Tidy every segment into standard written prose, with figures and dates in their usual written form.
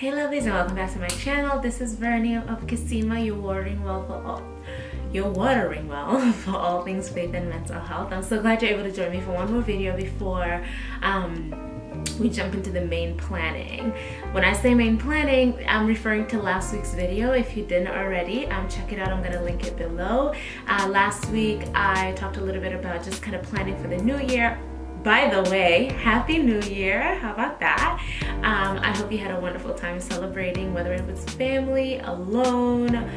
Hey lovelies, and welcome back to my channel. This is Vernie of Kisima, your watering well for all things faith and mental health. I'm so glad you're able to join me for one more video before we jump into the main planning. When I say main planning, I'm referring to last week's video. If you didn't already, check it out. I'm gonna link it below. Last week I talked a little bit about just kind of planning for the new year. By the way, Happy New Year! How about that? I hope you had a wonderful time celebrating, whether it was family, alone.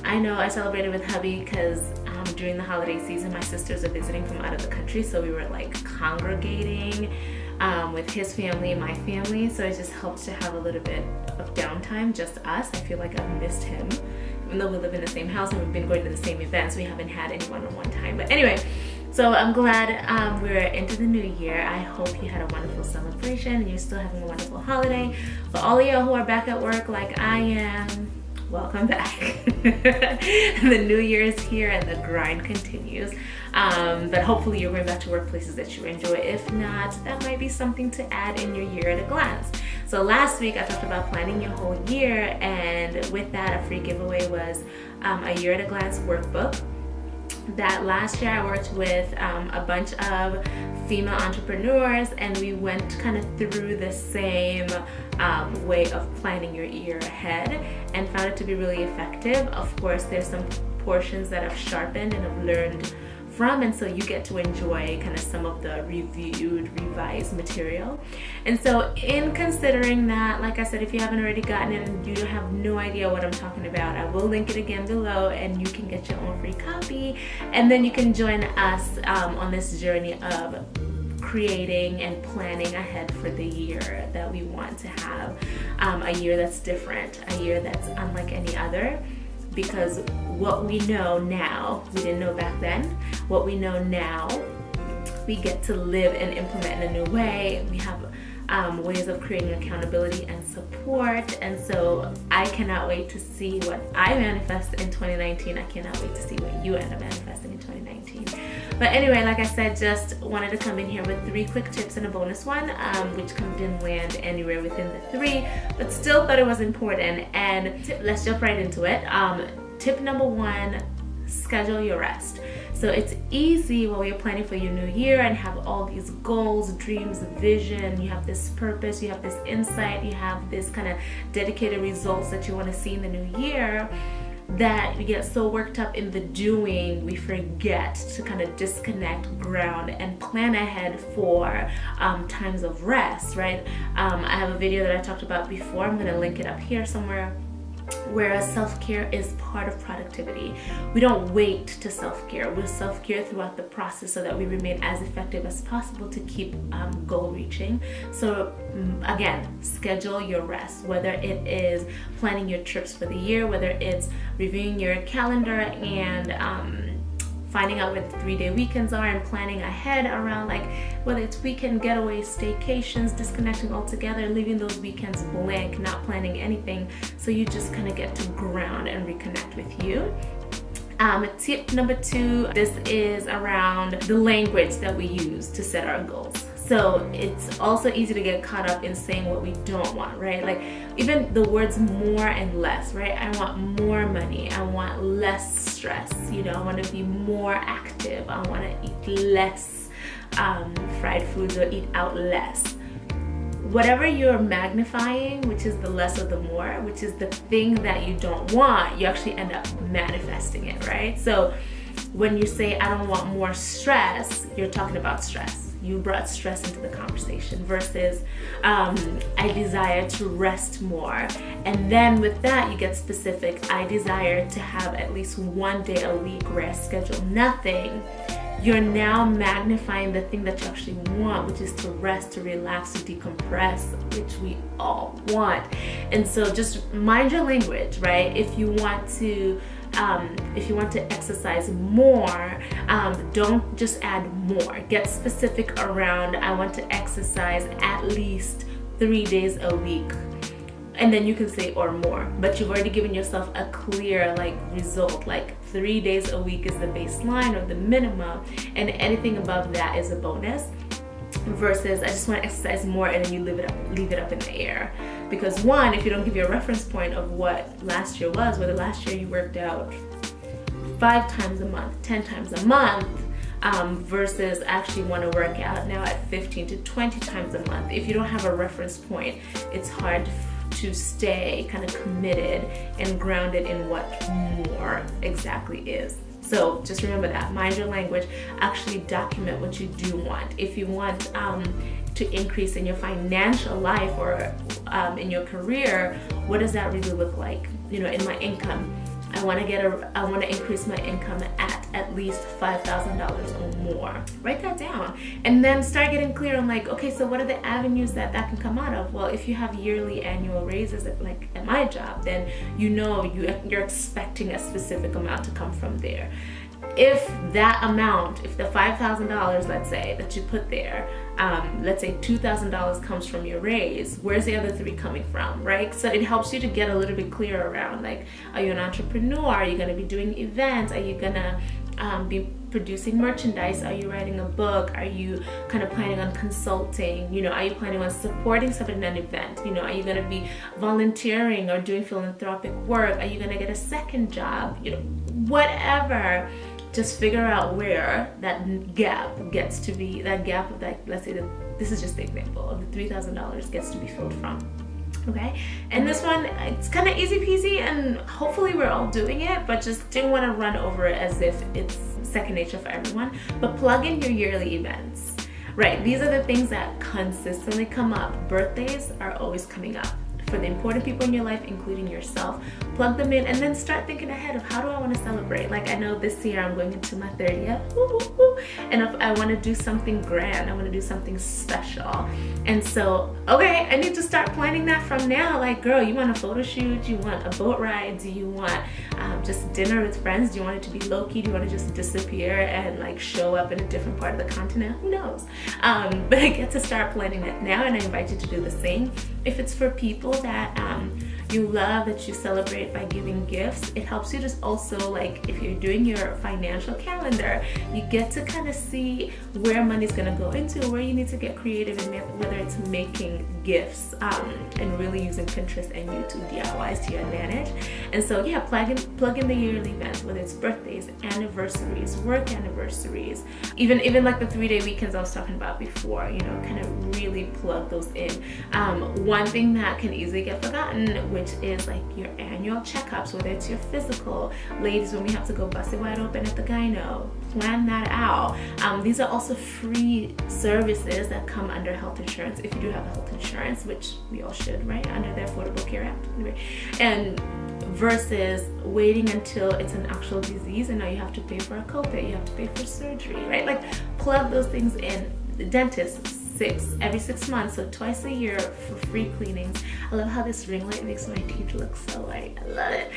I know I celebrated with hubby because during the holiday season, my sisters are visiting from out of the country, so we were like congregating with his family and my family, so it just helps to have a little bit of downtime, just us. I feel like I've missed him. Even though we live in the same house and we've been going to the same events, we haven't had any one-on-one time. But anyway, so I'm glad we're into the new year. I hope you had a wonderful celebration and you're still having a wonderful holiday. For all of y'all who are back at work like I am, welcome back. The new year is here and the grind continues. But hopefully you're going back to workplaces that you enjoy. If not, that might be something to add in your year at a glance. So last week I talked about planning your whole year, and with that a free giveaway was a year at a glance workbook. That last year I worked with a bunch of female entrepreneurs, and we went kind of through the same way of planning your year ahead and found it to be really effective. Of course, there's some portions that I've sharpened and I've learned from, and so you get to enjoy kind of some of the revised material. And so in considering that, like I said, if you haven't already gotten it and you have no idea what I'm talking about, I will link it again below and you can get your own free copy, and then you can join us on this journey of creating and planning ahead for the year that we want to have, a year that's different, a year that's unlike any other. Because what we know now, we didn't know back then, what we know now, we get to live and implement in a new way. We have ways of creating accountability and support, and so I cannot wait to see what I manifest in 2019. I cannot wait to see what you end up manifesting in 2019. But anyway, like I said, just wanted to come in here with 3 quick tips and a bonus one, which didn't land anywhere within the 3, but still thought it was important. And let's jump right into it. Tip number 1, schedule your rest. So it's easy while you're planning for your new year and have all these goals, dreams, vision, you have this purpose, you have this insight, you have this kind of dedicated results that you want to see in the new year, that we get so worked up in the doing, we forget to kind of disconnect, ground, and plan ahead for times of rest, right? I have a video that I talked about before. I'm going to link it up here somewhere, whereas self-care is part of productivity. We don't wait to self-care. We self-care throughout the process so that we remain as effective as possible to keep goal reaching. So again, schedule your rest, whether it is planning your trips for the year, whether it's reviewing your calendar and finding out what the 3-day weekends are and planning ahead around, like whether it's weekend getaways, staycations, disconnecting altogether, leaving those weekends blank, not planning anything, so you just kind of get to ground and reconnect with you. Tip number 2, this is around the language that we use to set our goals. So it's also easy to get caught up in saying what we don't want, right? Like even the words more and less, right? I want more money. I want less stress. You know, I want to be more active. I want to eat less fried foods or eat out less. Whatever you're magnifying, which is the less or the more, which is the thing that you don't want, you actually end up manifesting it, right? So when you say, I don't want more stress, you're talking about stress. You brought stress into the conversation versus I desire to rest more. And then with that, you get specific. I desire to have at least 1 day a week rest schedule. Nothing. You're now magnifying the thing that you actually want, which is to rest, to relax, to decompress, which we all want. And so just mind your language, right? If you want to exercise more, don't just add more. Get specific around, I want to exercise at least 3 days a week. And then you can say or more, but you've already given yourself a clear result, like 3 days a week is the baseline or the minimum, and anything above that is a bonus. Versus I just want to exercise more and then you leave it up in the air. Because one, if you don't give you a reference point of what last year was, whether last year you worked out 5 times a month, 10 times a month, versus actually want to work out now at 15 to 20 times a month. If you don't have a reference point, it's hard to stay kind of committed and grounded in what more exactly is. So just remember that. Mind your language. Actually document what you do want. If you want to increase in your financial life or in your career, what does that really look like? You know, in my income, I want to increase my income at least $5,000 or more. Write that down, and then start getting clear on like, okay, so what are the avenues that can come out of? Well, if you have yearly annual raises at my job, then you know you're expecting a specific amount to come from there. If that amount, if the $5,000, let's say, that you put there, let's say $2,000 comes from your raise, where's the other 3 coming from, right? So it helps you to get a little bit clearer around, like, are you an entrepreneur? Are you going to be doing events? Are you going to be producing merchandise? Are you writing a book? Are you kind of planning on consulting? You know, are you planning on supporting somebody in an event? You know, are you going to be volunteering or doing philanthropic work? Are you going to get a second job? You know, whatever. Just figure out where that gap gets to be, that gap of that, let's say that this is just the example of the $3,000 gets to be filled from. Okay, and this one, it's kind of easy peasy, and hopefully we're all doing it, but just didn't want to run over it as if it's second nature for everyone. But plug in your yearly events, right? These are the things that consistently come up. Birthdays are always coming up. For the important people in your life, including yourself, plug them in, and then start thinking ahead of how do I want to celebrate. Like, I know this year I'm going into my 30th, and if I want to do something grand, I want to do something special. And so, okay, I need to start planning that from now. Like, girl, you want a photo shoot? You want a boat ride? Do you want just dinner with friends? Do you want it to be low-key? Do you want to just disappear and like show up in a different part of the continent? Who knows? But I get to start planning that now, and I invite you to do the same. If it's for people that you love, that you celebrate by giving gifts, it helps you to also, like, if you're doing your financial calendar, you get to kind of see where money's going to go into, where you need to get creative, and whether it's making gifts and really using Pinterest and YouTube DIYs to your advantage. And so yeah, plug in the yearly events, whether it's birthdays, anniversaries, work anniversaries, even like the 3-day weekends I was talking about before, you know, kind of really plug those in. One thing that can easily get forgotten, which is like your annual checkups, whether it's your physical. Ladies, when we have to go bust it wide open at the gyno, plan that out. These are also free services that come under health insurance, if you do have health insurance, which we all should, right, under the Affordable Care Act. Anyway, and versus waiting until it's an actual disease and now you have to pay for a copay, you have to pay for surgery, right? Like, plug those things in. The dentist, every 6 months, so twice a year for free cleanings. I love how this ring light makes my teeth look so white. I love it.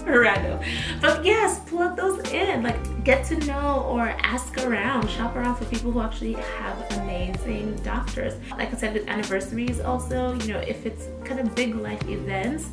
Random. But yes, plug those in. Like, get to know or ask around, shop around for people who actually have amazing doctors. Like I said, with anniversaries also, you know, if it's kind of big life events,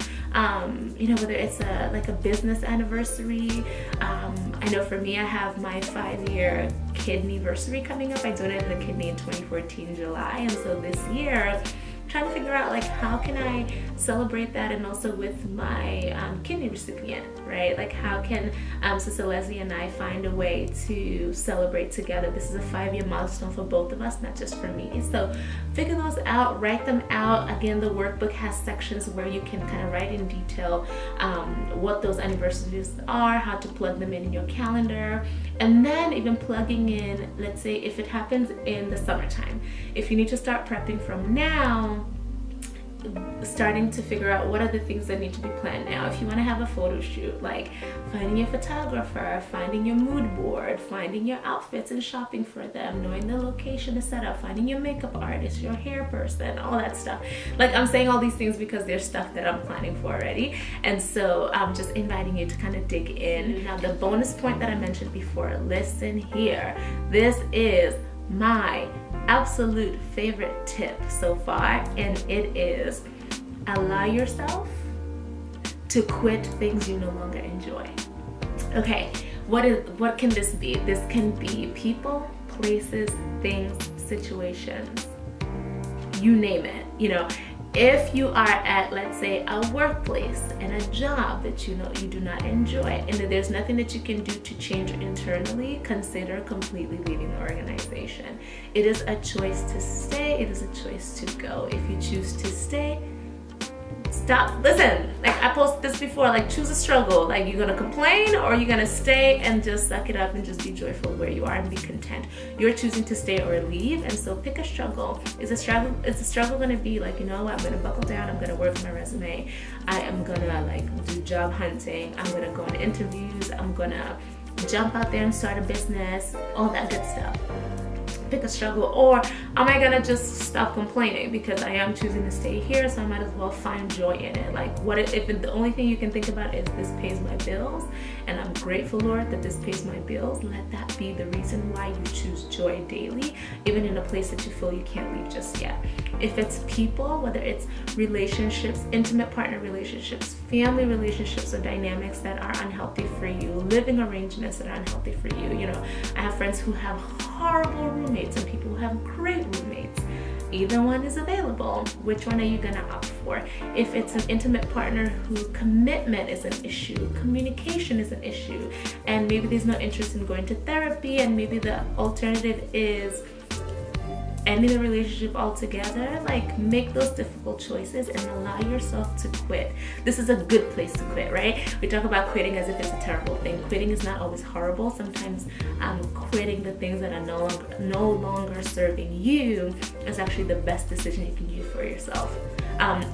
you know, whether it's like a business anniversary. I know for me, I have my 5-year kidney-versary coming up. I donated a kidney in 2014 July, and so this year trying to figure out like how can I celebrate that, and also with my kidney recipient, right? Like, how can Sister Leslie and I find a way to celebrate together? This is a 5-year milestone for both of us, not just for me. So figure those out, write them out. Again, the workbook has sections where you can kind of write in detail what those anniversaries are, how to plug them in your calendar, and then even plugging in, let's say if it happens in the summertime, if you need to start prepping from now, starting to figure out what are the things that need to be planned now. If you want to have a photo shoot, like finding your photographer, finding your mood board, finding your outfits and shopping for them, knowing the location to set up, finding your makeup artist, your hair person, all that stuff. Like, I'm saying all these things because there's stuff that I'm planning for already, and so I'm just inviting you to kind of dig in. Now, the bonus point that I mentioned before, listen here, this is my absolute favorite tip so far, and it is allow yourself to quit things you no longer enjoy. Okay, what can this be? This can be people, places, things, situations, you name it. You know, if you are at, let's say, a workplace and a job that you know you do not enjoy, and that there's nothing that you can do to change internally, consider completely leaving the organization. It is a choice to stay, it is a choice to go. If you choose to stay, stop. Listen, like I posted this before, like choose a struggle. Like you're gonna complain or you're gonna stay and just suck it up and just be joyful where you are and be content. You're choosing to stay or leave, and so pick a struggle. Is the struggle gonna be like, you know what, I'm gonna buckle down, I'm gonna work on my resume, I am gonna like do job hunting, I'm gonna go on interviews, I'm gonna jump out there and start a business, all that good stuff. Pick a struggle. Or am I gonna just stop complaining because I am choosing to stay here, so I might as well find joy in it? Like, what if the only thing you can think about is this pays my bills, and I'm grateful, Lord, that this pays my bills? Let that be the reason why you choose joy daily, even in a place that you feel you can't leave just yet. If it's people, whether it's relationships, intimate partner relationships, family relationships, or dynamics that are unhealthy for you, living arrangements that are unhealthy for you. You know, I have friends who have horrible roommates and people who have great roommates. Either one is available. Which one are you gonna opt for? If it's an intimate partner who commitment is an issue, communication is an issue, and maybe there's no interest in going to therapy, and maybe the alternative is ending the relationship altogether, like make those difficult choices and allow yourself to quit. This is a good place to quit, right? We talk about quitting as if it's a terrible thing. Quitting is not always horrible. Sometimes quitting the things that are no longer serving you is actually the best decision you can do for yourself.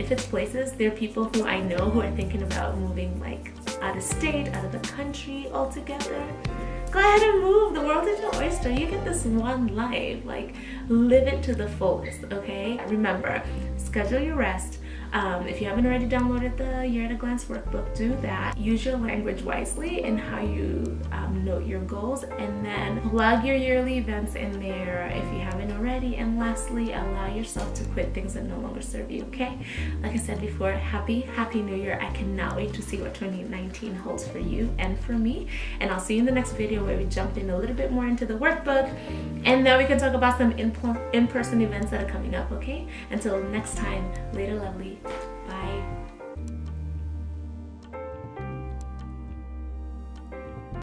If it's places, there are people who I know who are thinking about moving like out of state, out of the country altogether. Go ahead and move. The world is your oyster. You get this one life. Like, live it to the fullest, okay? Remember, schedule your rest. If you haven't already downloaded the Year at a Glance workbook, do that. Use your language wisely in how you note your goals, and then plug your yearly events in there if you haven't already. And lastly, allow yourself to quit things that no longer serve you, okay? Like I said before, happy New Year. I cannot wait to see what 2019 holds for you and for me. And I'll see you in the next video where we jump in a little bit more into the workbook, and then we can talk about some in-person events that are coming up, okay? Until next time, later, lovely. Bye.